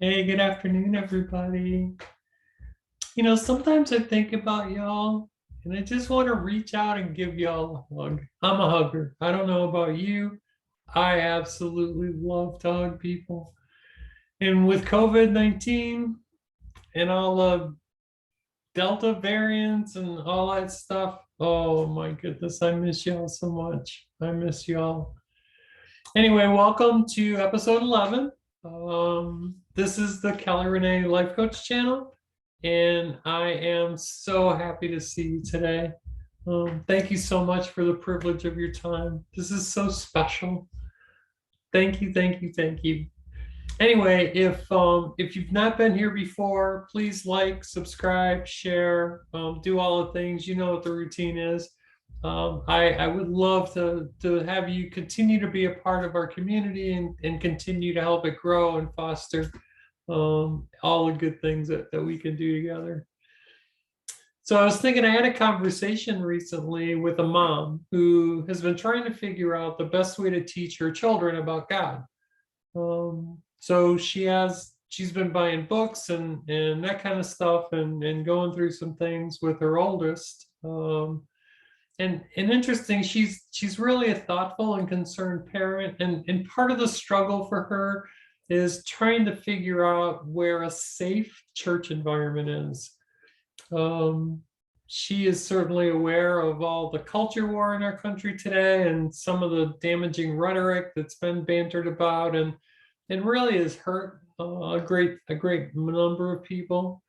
Hey, good afternoon, everybody. Sometimes I think about y'all and I just want to reach out and give y'all a hug. I'm a hugger. I don't know about you. I absolutely love to hug people. And with COVID-19 and all the Delta variants and all that stuff, oh my goodness, I miss y'all so much. I miss y'all. Anyway, welcome to episode 11. This is the Kelly Renee Life Coach channel, and I am so happy to see you today. Thank you so much for the privilege of your time. This is so special. Thank you, thank you, thank you. Anyway, if you've not been here before, please like, subscribe, share, do all the things. You know what the routine is. I would love to have you continue to be a part of our community and continue to help it grow and foster all the good things that we can do together. So I was thinking, I had a conversation recently with a mom who has been trying to figure out the best way to teach her children about God. So she's been buying books and that kind of stuff and going through some things with her oldest. And interesting, she's really a thoughtful and concerned parent, and part of the struggle for her is trying to figure out where a safe church environment is. She is certainly aware of all the culture war in our country today and some of the damaging rhetoric that's been bantered about, and really has hurt a great number of people.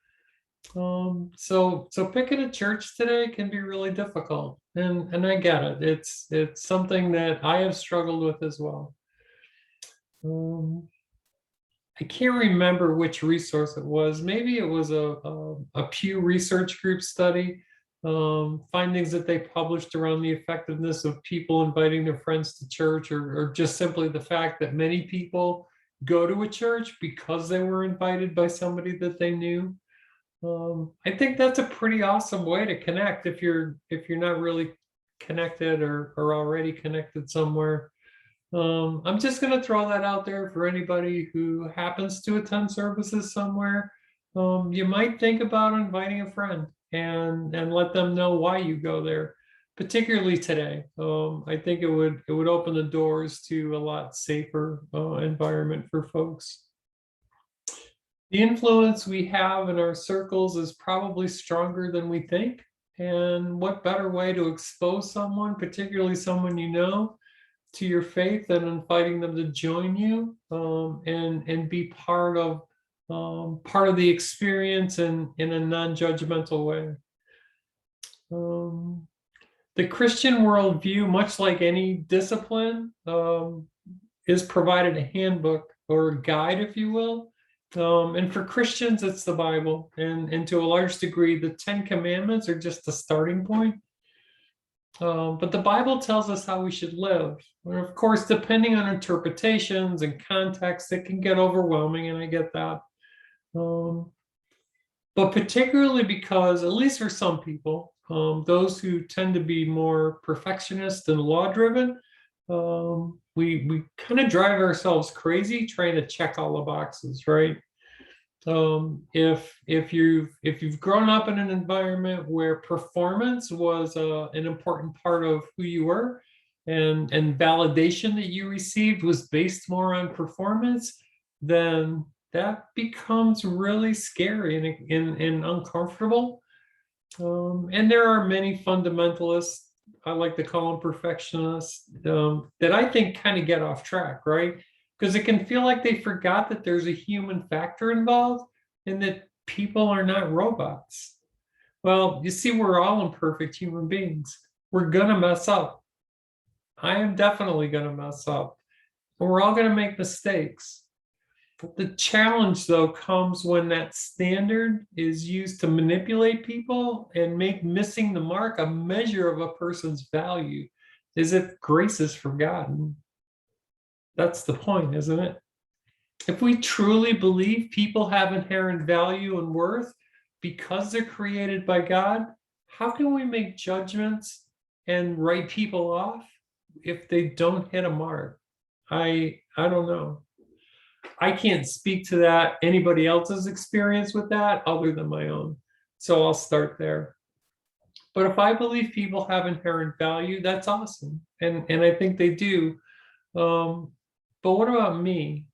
So picking a church today can be really difficult, and I get it. It's something that I have struggled with as well. I can't remember which resource it was. Maybe it was a Pew Research Group study, findings that they published around the effectiveness of people inviting their friends to church, or just simply the fact that many people go to a church because they were invited by somebody that they knew. I think that's a pretty awesome way to connect if you're not really connected or already connected somewhere. I'm just going to throw that out there for anybody who happens to attend services somewhere. You might think about inviting a friend and let them know why you go there, particularly today. I think it would open the doors to a lot safer environment for folks. The influence we have in our circles is probably stronger than we think. And what better way to expose someone, particularly someone you know, to your faith than inviting them to join you and be part of the experience in a non-judgmental way. The Christian worldview, much like any discipline, is provided a handbook or a guide, if you will. And for Christians, it's the Bible. And to a large degree, the 10 Commandments are just the starting point. But the Bible tells us how we should live. And of course, depending on interpretations and context, it can get overwhelming, and I get that. But particularly because, at least for some people, those who tend to be more perfectionist and law-driven, we kind of drive ourselves crazy trying to check all the boxes, right? If you've grown up in an environment where performance was an important part of who you were, and validation that you received was based more on performance, then that becomes really scary and uncomfortable. And there are many fundamentalists, I like to call them perfectionists, that I think kind of get off track, right? Because it can feel like they forgot that there's a human factor involved and that people are not robots. Well, you see, we're all imperfect human beings. We're going to mess up. I am definitely going to mess up. And we're all going to make mistakes. But the challenge, though, comes when that standard is used to manipulate people and make missing the mark a measure of a person's value, as if grace is forgotten. That's the point, isn't it? If we truly believe people have inherent value and worth because they're created by God, how can we make judgments and write people off if they don't hit a mark? I don't know. I can't speak to that, anybody else's experience with that other than my own. So I'll start there. But if I believe people have inherent value, that's awesome. And I think they do. But what about me?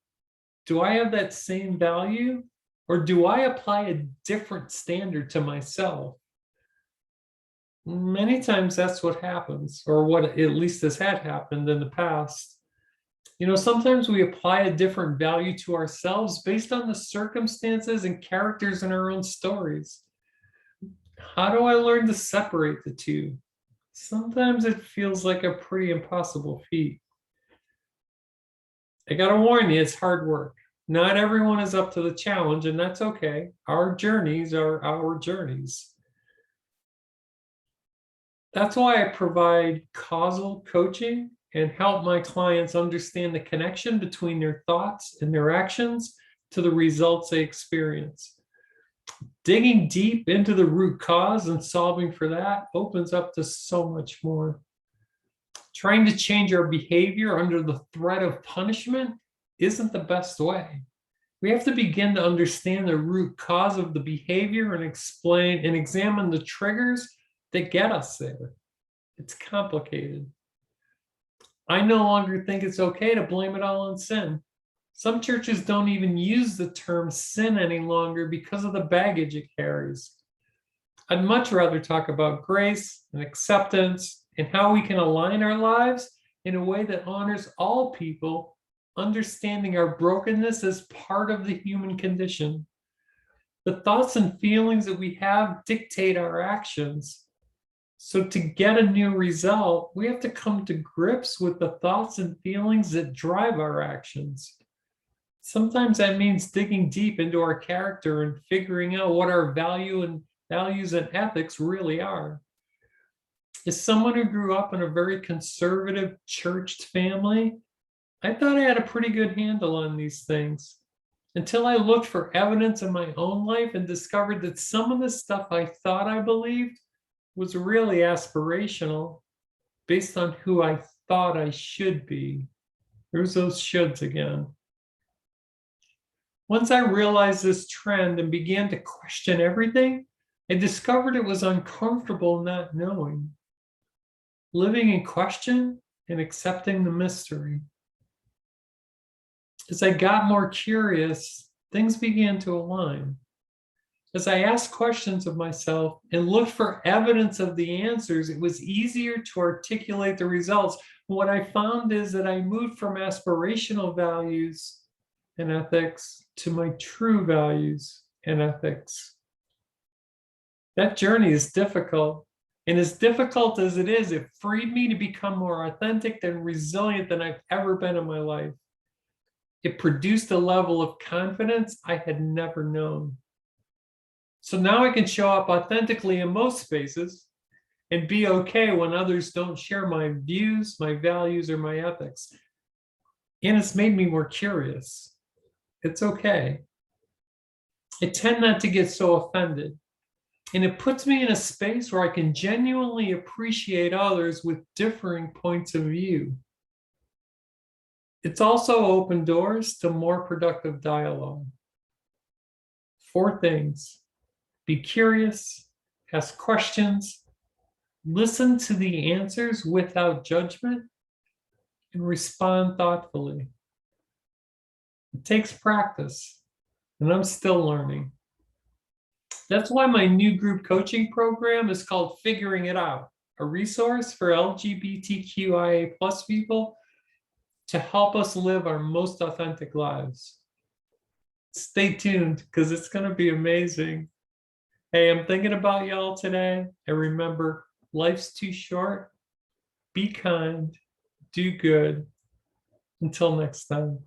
Do I have that same value? Or do I apply a different standard to myself? Many times that's what happens, or what at least has had happened in the past. Sometimes we apply a different value to ourselves based on the circumstances and characters in our own stories. How do I learn to separate the two? Sometimes it feels like a pretty impossible feat. I gotta warn you, it's hard work. Not everyone is up to the challenge, and that's okay. Our journeys are our journeys. That's why I provide causal coaching and help my clients understand the connection between their thoughts and their actions to the results they experience. Digging deep into the root cause and solving for that opens up to so much more. Trying to change our behavior under the threat of punishment isn't the best way. We have to begin to understand the root cause of the behavior and explain and examine the triggers that get us there. It's complicated. I no longer think it's okay to blame it all on sin. Some churches don't even use the term sin any longer because of the baggage it carries. I'd much rather talk about grace and acceptance and how we can align our lives in a way that honors all people, understanding our brokenness as part of the human condition. The thoughts and feelings that we have dictate our actions. So to get a new result, we have to come to grips with the thoughts and feelings that drive our actions. Sometimes that means digging deep into our character and figuring out what our values and ethics really are. As someone who grew up in a very conservative churched family, I thought I had a pretty good handle on these things until I looked for evidence in my own life and discovered that some of the stuff I thought I believed was really aspirational based on who I thought I should be. There's those shoulds again. Once I realized this trend and began to question everything, I discovered it was uncomfortable not knowing. Living in question and accepting the mystery. As I got more curious, things began to align. As I asked questions of myself and looked for evidence of the answers, it was easier to articulate the results. What I found is that I moved from aspirational values and ethics to my true values and ethics. That journey is difficult. And as difficult as it is, it freed me to become more authentic and resilient than I've ever been in my life. It produced a level of confidence I had never known. So now I can show up authentically in most spaces and be okay when others don't share my views, my values, or my ethics. And it's made me more curious. It's okay. I tend not to get so offended. And it puts me in a space where I can genuinely appreciate others with differing points of view. It's also opened doors to more productive dialogue. 4 things. Be curious, ask questions, listen to the answers without judgment, and respond thoughtfully. It takes practice, and I'm still learning. That's why my new group coaching program is called Figuring It Out, a resource for LGBTQIA+ people to help us live our most authentic lives. Stay tuned because it's going to be amazing. Hey, I'm thinking about y'all today. And remember, life's too short. Be kind. Do good. Until next time.